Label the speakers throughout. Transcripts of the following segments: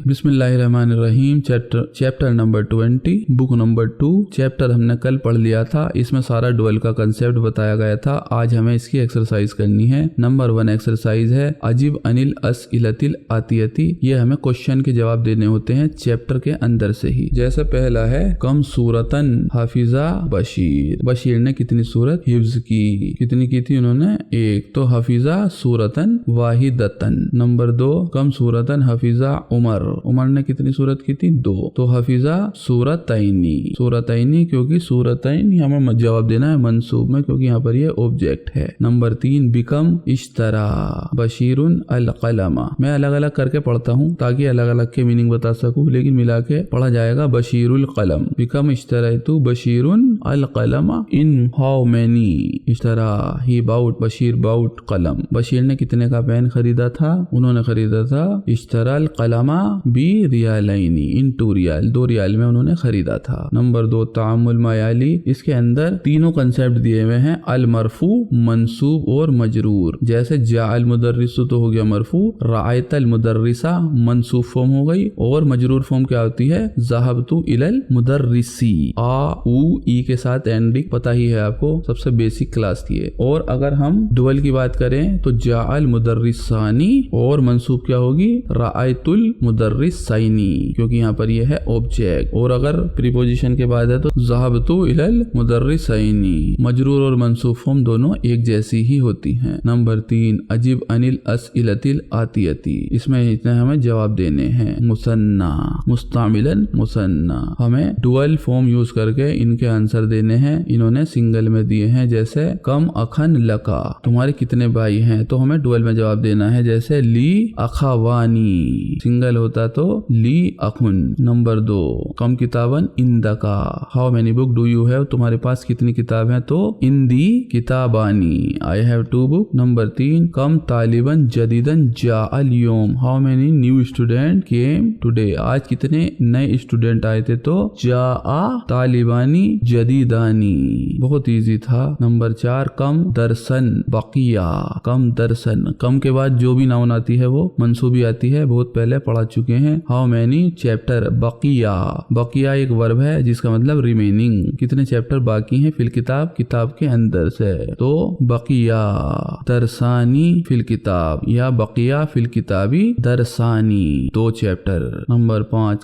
Speaker 1: बिस्मिल्लाहिर्रहमानिर्रहीम। Chapter number 20, book number 2। Chapter हमने कल पढ़ लिया था, इसमें सारा डुअल का कंसेप्ट बताया गया था। आज हमें इसकी एक्सरसाइज करनी है। नंबर 1 एक्सरसाइज है अजीब अनिल अस्इलतिल आतियती। ये हमें क्वेश्चन के जवाब देने होते हैं चैप्टर के अंदर से ही। जैसे पहला है कम सूरतन हाफिजा बशीर। बशीर ने कितनी सूरत हिफ्ज की? कितनी की थी उन्होंने? 1। तो हाफिजा सूरतन वाहिदतन। नंबर 2 कम सूरतन हाफिजा उमर। उमर ने कितनी सूरत की थी? 2। तो हाफिजा सूरतैनी। सूरतैनी क्योंकि सूरतैन हमें जवाब देना है मंसूब में, क्योंकि यहाँ पर ये ऑब्जेक्ट है। नंबर 3 बिकम इश्तरा बशीरुन अल कलमा। मैं अलग अलग करके पढ़ता हूँ ताकि अलग अलग के मीनिंग बता सकूँ, लेकिन मिला के पढ़ा जाएगा बशीरुल कलम। बिकम इश्तरैतु बशीरुन अल कलमा इन हाउ मेनी इश्तरा ही बाउट बशीर बाउट कलम। बशीर ने कितने का पेन खरीदा था? उन्होंने खरीदा था इश्तरल कलमा बी रियालैनी, इन 2 रियाल, 2 रियाल में उन्होंने खरीदा था। नंबर 2 तामुल मायाली। इसके अंदर तीनों कंसेप्ट दिए हुए हैं, अल मरफू, मंसूब और मजरूर। जैसे जाअल मुदर्रिसु तो हो गया मरफू, रायतल मुदर्रिसा मंसूब फॉर्म हो गई, और मजरूर फॉर्म क्या होती है? ज़हबतु इलल मुदर्रिसी। आ उ ई के साथ एंडिंग पता ही है आपको, सबसे बेसिक क्लास की है। और अगर हम डुअल की बात करें तो जाअल मुदर्रिसानी और मंसूब क्या होगी? रायतुल मुदर्रिसैनी, क्योंकि यहाँ पर यह है ऑब्जेक्ट। और अगर प्रीपोजिशन के बाद है तो ज़हबतु इलल मुदर्रिसैनी। मजरूर और मंसूब फॉर्म दोनों एक जैसी ही होती हैं। नंबर 3 अजीब अनिल अस्इलतिल आतियती। इसमें इतने हमें जवाब देने हैं। Muthanna मुस्तामिलन Muthanna. हमें डुअल फॉर्म यूज करके इनके आंसर देने हैं। इन्होंने सिंगल में दिए हैं, जैसे कम अखन लका, तुम्हारे कितने भाई हैं? तो हमें डुअल में जवाब देना है, जैसे ली अखावानी। सिंगल होता तो ली अखुन। नंबर 2 कम किताबन इंदका, how many book do you have, तुम्हारे पास कितनी किताब हैं? तो इंदी किताबानी, आई हैव 2 बुक। नंबर 3 कम तालिबन जदीदन जाअल यौम, how many new student came today, आज कितने नए स्टूडेंट आए थे? तो जाआ तालिबानी जदीदानी। बहुत इजी था। नंबर 4 कम दरसन बकिया। कम दरसन, कम के बाद जो भी नाउन आती है वो मंसूबी आती है, बहुत पहले पढ़ा चुके हैं। हाउ मेनी चैप्टर बकिया। बकिया एक वर्ब है जिसका मतलब रिमेनिंग, कितने चैप्टर बाकी हैं फिल किताब, किताब के अंदर से। तो बकिया दरसानी फिल किताब या बकिया फिल किताबी दरसानी, 2 चैप्टर। नंबर 5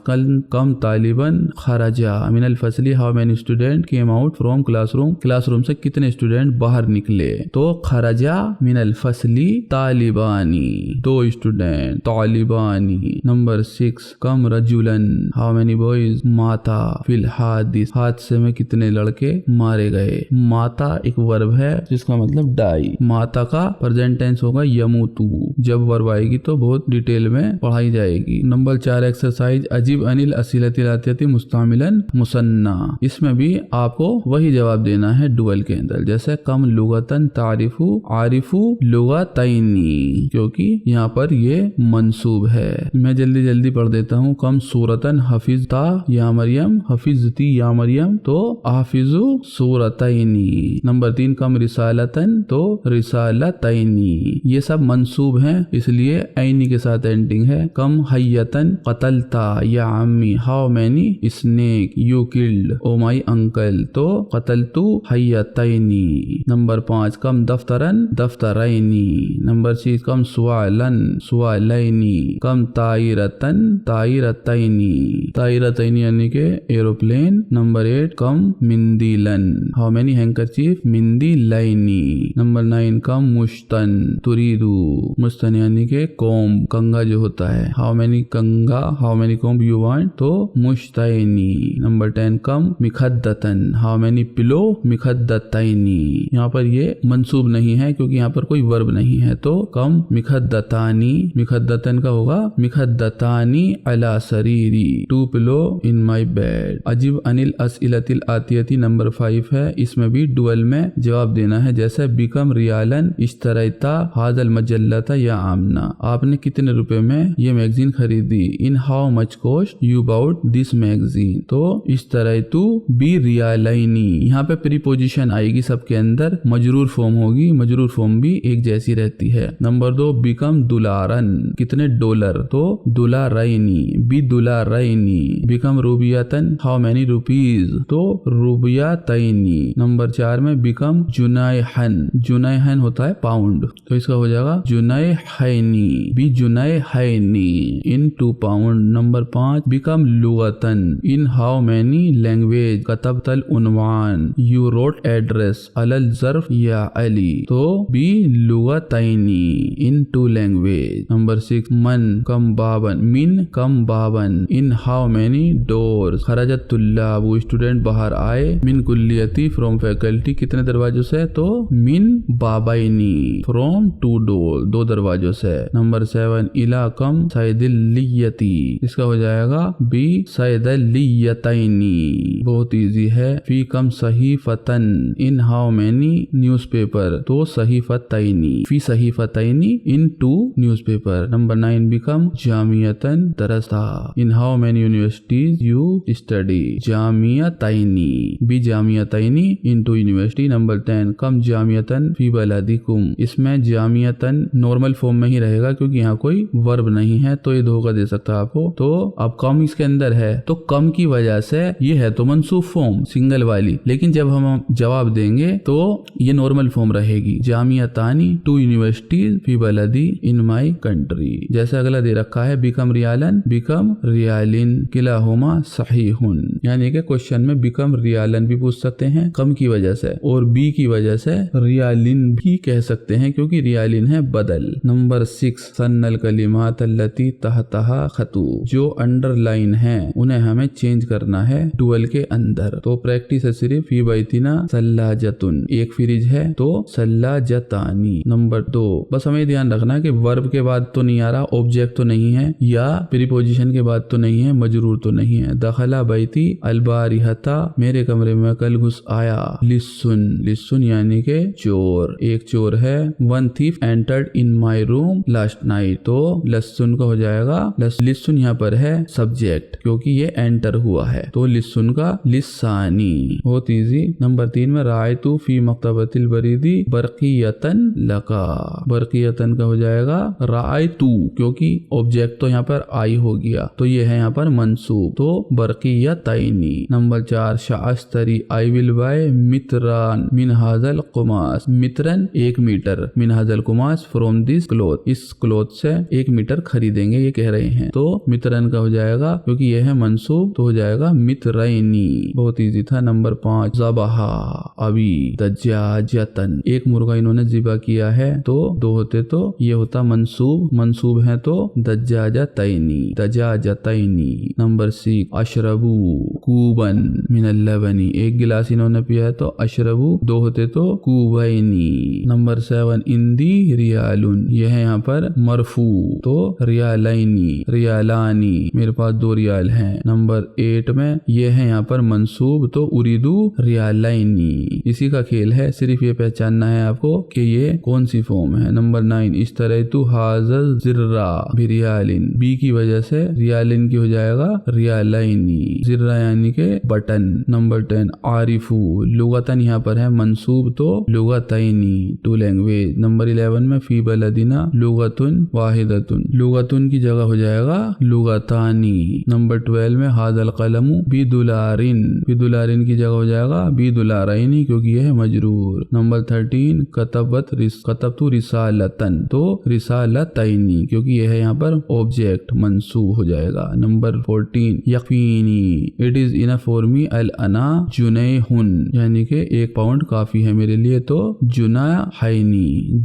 Speaker 1: कम तालिबन खराजा मिनल फसली, how many student came out from classroom, classroom से कितने स्टूडेंट बाहर निकले? तो खराजा मिनल फसली तालिबानी, 2 स्टूडेंट तालिबानी। नंबर 6 कम रजुलन, हाउ मेनी बॉयज माता फिल हादिस, हादसे में कितने लड़के मारे गए? माता एक वर्ब है जिसका मतलब डाई। माता का प्रेजेंट टेंस होगा यमूतु। जब वर्ब आएगी तो बहुत डिटेल में पढ़ाई जाएगी। नंबर 4 एक्सरसाइज अजीब अनिल अस्इलतिल आतियती मुस्तामिलन मुसन्ना। इसमें भी आपको वही जवाब देना है डुअल के अंदर, जैसे कम लुगतन तारिफु आरिफु लुगतैनी, क्योंकि यहाँ पर ये मंसूब है। मैं जल्दी पढ़ देता हूँ। कम सूरतन हफिजता या मरियम हफिजती या मरियम, तो हाफिजु सूरतैनी। नंबर 3 कम रिसालतन, तो रिसालतैनी। ये सब मंसूब हैं, इसलिए ऐनी के साथ एंडिंग है। कम हयतन कतलता या अम्मी, how many snake you killed oh my uncle, तो कतलतु हयतैनी। नंबर 5 कम दफ्तरन दफ्तरैनी। नंबर 6 कम सुआलन सुआलैनी। कम ताइरतन ताइरतैनी, ताइरतैनी यानी के एरोप्लेन। नंबर 8 कम मिंदीलन, हाउ मेनी हैंकरचीफ मिंदीलैनी। नंबर 9 कम मुश्तन तुरीदू, मुश्तन यानी के कोम्ब, कंगा जो होता है, हाउ मेनी कंगा how many comb you want, तो मुश्तैनी। नंबर 10 कम मिखद्दतन, हाउ मेनी पिलो मिखद्दतैनी। यहाँ पर ये मंसूब नहीं है क्योंकि यहाँ पर कोई वर्ब नहीं है, तो कम मिखद्दतानी, मिखद्दतन का होगा मिखद्दतानी अला सरीरी, 2 पिलो इन माई बेड। अजीब अनिल अस्इलतिल आतियती नंबर 5 है। इसमें भी डुअल में जवाब देना है, जैसे बिकम रियालन इश्तरैता हादल मजल्लता या आमना, आपने कितने रुपए में ये मैगजीन खरीदी? In how much cost you bought this magazine, तो इश्तरैतु बी रियालैनी। यहाँ पे प्रीपोजिशन आएगी सबके अंदर, मजरूर फॉर्म होगी, मजरूर फॉर्म भी एक जैसी रहती है। नंबर 2 बिकम दुलारन, कितने डॉलर, तो बिदुलारैनी बिकम रुबियतन हाउ मेनी रुपीज, तो रुबियतैनी। नंबर 4 में बिकम जुनैहन होता है पाउंड, तो इसका हो जाएगा जुनैहैनी बी जुनैहैनी इन 2 पाउंड। नंबर 5 बिकम लुगतन इन हाउ मेनी लैंग्वेज कतबतल उन्वान यू रोट एड्रेस अलल ज़र्फ या अली, तो बी लुगतैनी इन 2 लैंग्वेज। नंबर 6 मिन कम बाबन इन हाउ मेनी डोर्स खरजत तुल्लाब वो स्टूडेंट बाहर आए, मिन कुल्लियती फ्रॉम फैकल्टी कितने दरवाजों से, तो मिन बाबाइनी फ्रॉम 2 डोर 2 दरवाजों से। नंबर 7 इला कम सैदिल्लियती, इसका हो जाएगा बी सैदिल्लियतैनी, बहुत इजी है। फी कम सहीफतन इन हाउ मेनी न्यूज़पेपर, तो सहीफतैनी फी सहीफतैनी इन 2 न्यूज़पेपर। नंबर 9 बिकम जामियतन दरसा in how many universities you study, जामियतैनी बी जामियतैनी इन 2 यूनिवर्सिटी। नंबर 10 कम जामियतन फी बलदिकुम, इसमें जामियतन नॉर्मल फॉर्म में ही रहेगा क्योंकि यहाँ कोई वर्ब नहीं है, तो ये धोखा दे सकता है आपको। तो अब कम इसके अंदर है, तो कम की वजह से ये है तो मंसूब फॉर्म सिंगल वाली, लेकिन जब हम जवाब देंगे तो ये नॉर्मल फॉर्म रहेगी, जामियतानी 2 universities fee बलदी in my country. जैसे अगला दे रखा है बिकम रियालन बिकम रियालिन किलाहुमा सहीहुन, यानी कि क्वेश्चन में बिकम रियालन भी पूछ सकते हैं कम की वजह से, और बी की वजह से रियालिन भी कह सकते हैं क्योंकि रियालिन है बदल। नंबर 6 सन्नल कलिमात अल्लती तहतहा खतू, जो अंडरलाइन है उन्हें हमें चेंज करना है डुअल के अंदर, तो प्रैक्टिस है सिर्फ फी बैतिना सल्लाजतुन, एक फ्रिज है तो सल्लाजतानी। नंबर 2 बस हमें ध्यान रखना कि वर्ब के बाद तो नहीं आ रहा, ऑब्जेक्ट तो नहीं है, या प्रीपोजिशन के बाद तो नहीं है, मजरूर तो नहीं है। दखला बैती अलबारिहता, मेरे कमरे में कल घुस आया, लिस्सुन यानी के चोर, एक चोर है। 1 thief entered in my room last night, तो लस्सुन का हो जाएगा लिस्सुन यहाँ पर है सब्जेक्ट क्योंकि ये एंटर हुआ है, तो लिस्सुन का लिस्सानी, बहुत इजी। नंबर 3 में रायतु फी मक्तबतिल बरीदी बरकियतन लका, बरकियतन का हो जाएगा रायतु क्योंकि ऑब्जेक्ट तो यहाँ पर आई हो गया, तो ये है यहाँ पर मंसूब, तो बरकियतैनी। नंबर 4 शाअस्तरी आई विल बाय मित्रन मिन हाजल कुमास, मित्रन 1 मीटर, मिन हाजल कुमास फ्रॉम दिस क्लोथ, इस क्लोथ से 1 मीटर खरीदेंगे ये कह रहे हैं, तो मित्रन का हो जाएगा क्योंकि यह है मंसूब, तो हो जाएगा मित्रैनी, बहुत इजी था। नंबर 5 ज़बहा अभी दज्जाजतन, एक मुर्गा इन्होंने ज़िबा किया है, तो 2 होते तो ये होता मंसूब है तो दज्जाजतैनी। नंबर 6 अशरबू कूबन मिनल लबनी, एक गिलास इन्होंने पिया है तो अशरबू, 2 होते तो कूबैनी। नंबर 7 इंदी रियालुन, यह है यहाँ पर मरफू, तो रियालैनी रियालानी, मेरे पास 2 रियाल हैं। नंबर 8 में यह है यहाँ पर मंसूब, तो उरीदू रियालैनी, इसी का खेल है, सिर्फ ये पहचानना है आपको कि ये कौन सी फॉर्म है। नंबर 9 इस तरह तू हाजल जिर्रा बिरियालिन, बी की वजह से रियालिन की हो जाएगा रियालैनी, जिर्रा यानी के बटन। नंबर 10 आरिफू लुगतन, यहाँ पर है मंसूब, तो लुगतैनी 2 लैंग्वेज। नंबर 11 में फी बलदिना लुगतुन वाहिदतुन, लुगतुन की जगह हो जाएगा लुगतानी। नंबर 12 में हाजल कलमु बिदुलारिन की जगह हो जाएगा बिदुलारैनी क्योंकि यह है मजरूर। नंबर 13 कतबतु रिसालतन, तो रिसालतैनी क्योंकि यह है यहाँ पर ऑब्जेक्ट मंसूब हो जाएगा। नंबर 14 यकीनी it is enough for me अल अना जुनैहुन, यानी कि 1 पाउंड काफी है मेरे लिए, तो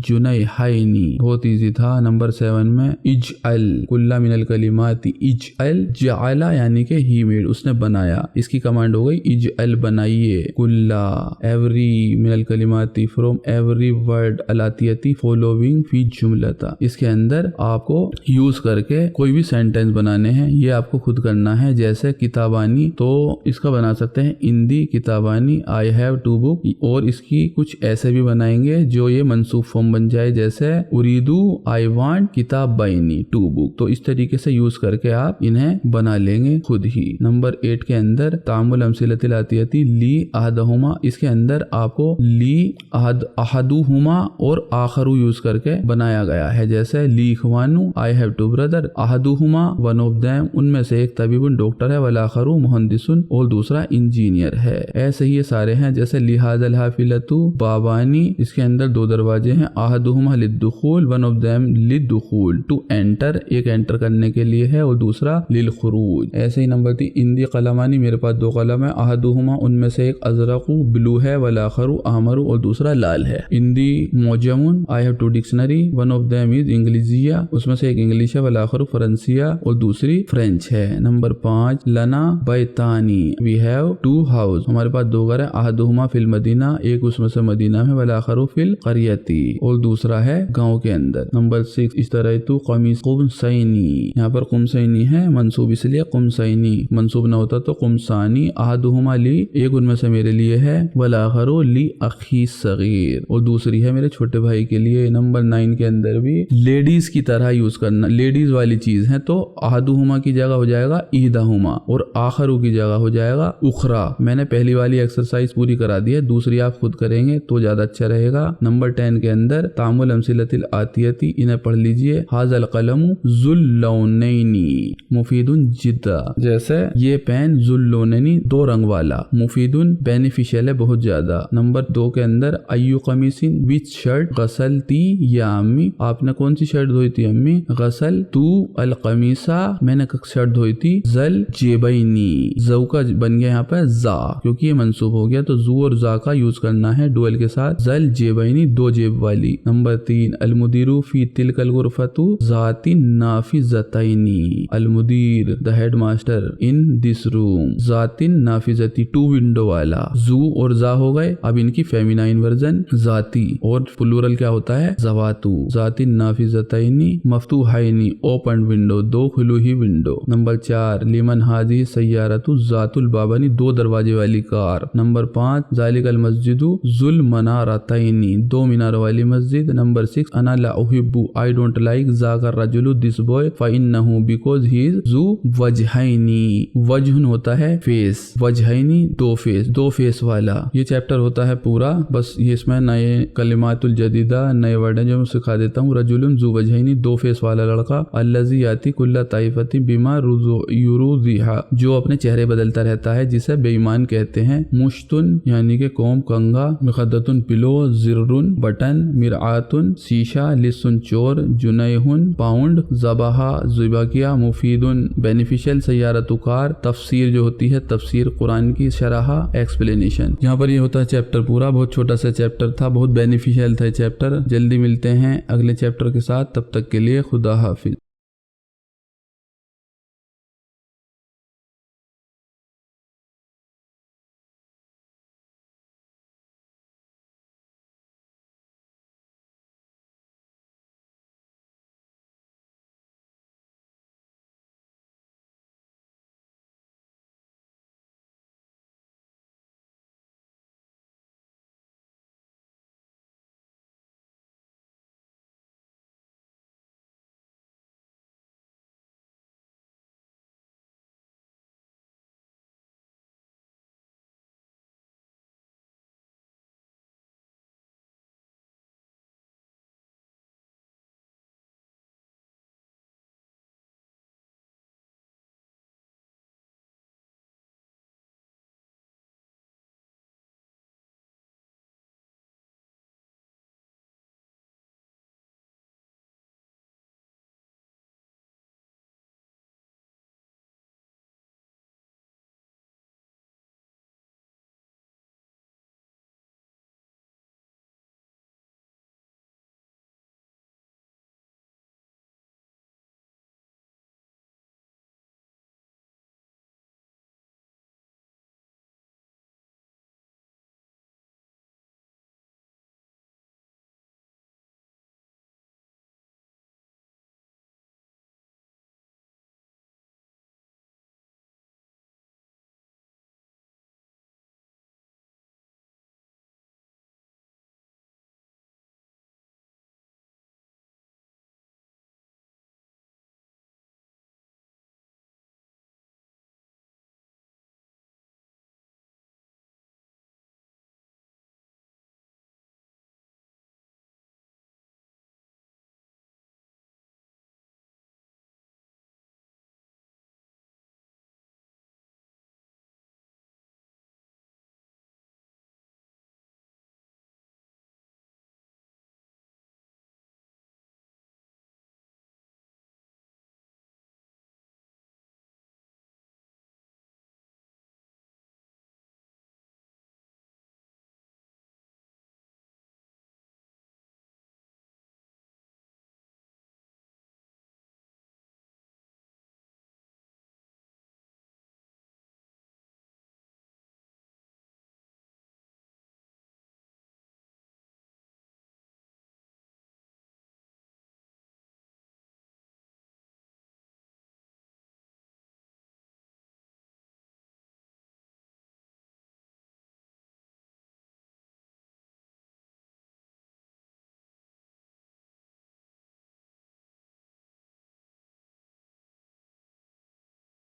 Speaker 1: जुनैहैनी, बहुत इजी था। नंबर 7 में इजअल कुल्ला मिनल कलिमाती, इजअल जअला यानी कि ही मेड, उसने बनाया, इसकी कमांड हो गई इजअल बनाइए, कुल्ला every Minal कलिमाती from every word अलातियती following फी जुमलता, इसके अंदर आपको यूज करके कोई भी सेंटेंस बनाने हैं, ये आपको खुद करना है। जैसे किताबानी, तो इसका बना सकते हैं इंदी किताबानी आई हैव 2 बुक, और इसकी कुछ ऐसे भी बनाएंगे जो ये मंसूब फॉर्म बन जाए, जैसे उरीदू आई वांट किताब बाइनी 2 बुक, तो इस तरीके से यूज करके आप इन्हें बना लेंगे खुद ही। नंबर 8 के अंदर तामुल अमसिलतिल आतियती ली अहदहुमा, इसके अंदर आपको ली अहदुहुमा और आखरू यूज करके बनाया गया है, जैसे ली इखवानु आई हैव 2 ब्रदर, अहदुहुमा वन ऑफ देम, उनमें से एक तबीबुन डॉक्टर है, वल आखरू मुहंदिसुन और दूसरा इंजीनियर है। ऐसे ही ये सारे हैं। जैसे लिहाजल हाफिलतु बाबानी, इसके अंदर 2 दरवाजे हैं। अहदुहुमा लिद्दुखूल वन ऑफ देम लिद्दुखूल, टू एंटर, एक एंटर करने के लिए है और दूसरा लिल खुरूज। ऐसे ही नंबर 3 इंदी कलमानी, मेरे पास 2 कलम है। अहदुहुमा, उनमें से एक अजरकु ब्लू है, वल आखरू अहमरु और दूसरा लाल है। इंदी मोजमुन, I have 2 dictionary, one of them is इंग्लिशिया, उसमें से एक इंग्लिश है, वल आखरू फ्रांसिया और दूसरी फ्रेंच है। नंबर 5 लना बैतानी, वी हैव 2 हाउस, हमारे पास 2 घर है। अहदुहुमा फिल मदीना, एक उसमें से मदीना में, वल आखरू फिल करियती और दूसरा है गांव के अंदर। नंबर 6 इस तरह तू कमीज कुमसैनी, यहाँ पर कुमसैनी है, मंसूब इसलिए कुमसैनी, मंसूब न होता तो कुमसानी। अहदुहुमा ली, एक उनमें से मेरे लिए है, वल आखरू ली अखी सगीर और दूसरी है मेरे छोटे भाई के लिए। नंबर 9 के अंदर भी लेडीज की तरह यूज करना, लेडीज वाली चीज है तो अहदुहुमा की जगह हो जाएगा इहदाहुमा और आखरू की जगह हो जाएगा उखरा। मैंने पहली वाली एक्सरसाइज पूरी करा दी है, दूसरी आप खुद करेंगे तो ज्यादा अच्छा रहेगा। नंबर 10 के अंदर तामुल अमसिलतिल आतियती, इन्हें पढ़ लीजिए। हाजल कलमु जुल्लौनैनी मुफीदुन जिद्दा, जैसे ये पेन जुल्लौनैनी 2 रंग वाला, मुफीदुन बेनिफिशियल है बहुत ज्यादा। नंबर 2 के अंदर अय्यु कमीसिन विच शर्ट गसलती या अम्मी, आपने कौन सी शर्ट धोई थी अम्मी? गसल तू अल कमीसा, मैंने शर्ट धोई थी। जल जेबैनी, जू का बन गया यहाँ पे जा क्योंकि ये मंसूब हो गया, तो जू और जा का यूज करना है डुअल के साथ। जल जेबैनी 2 जेब वाली। नंबर 3 अलमुदीरु फी तिलकल गुरफतु जाती नाफिजतैनी, अलमुदीर the head master in this room, जातिन नाफिजती 2 विंडो वाला। जू और जा हो गए, अब इनकी फेमिनाइन वर्जन जाती और प्लूरल क्या होता है? जवातु। जाती नाफिजतैनी मफ्तूहाइनी ओपन विंडो, 2 खुली ही विंडो। नंबर 4 लिमन हाजी सय्यारतु जातुल बाबानी 2 दरवाजे वाली कार। नंबर 5 जालिकल मस्जिदु जुल मनारतैनी 2 मीनार वाली मस्जिद। नंबर 6 अना ला उहिब्बु आई डोंट लाइक जाकर रजुलु दिस बॉय फइन्नहु बिकॉज ही इज जू वजहैनी, वजहुन होता है फेस, वजहैनी 2 फेस, 2 फेस वाला। ये चैप्टर होता है पूरा, बस ये इसमें नए कलिमातुल जदीदा नए वर्ड हैं जो मैं सिखा देता हूँ। रजुलुन जू वजहैनी 2 फेस वाला लड़का, अल्लज़ी याती कुल्ला ताइफती बिमा युरूज़िहा जो अपने चेहरे बदलता रहता है जिसे बेईमान कहते हैं। मुश्तुन यानी कि कौम कंगा, मिखद्दतुन पिलो, जिर्रुन बटन, मिरआतुन शीशा, लिस्सुन चोर, जुनैहुन पाउंड, ज़बाहा ज़िबा किया, मुफीदुन बेनिफिशियल, सय्यारतु कार, तफसीर जो होती है तफसीर कुरान की शरहा एक्सप्लेनेशन। यहाँ पर ये होता है चैप्टर पूरा, बहुत छोटा सा चैप्टर था, बहुत बेनिफिशियल था चैप्टर। जल्दी मिलते हैं अगले चैप्टर के साथ, तब तक के लिए खुदा हाफिज।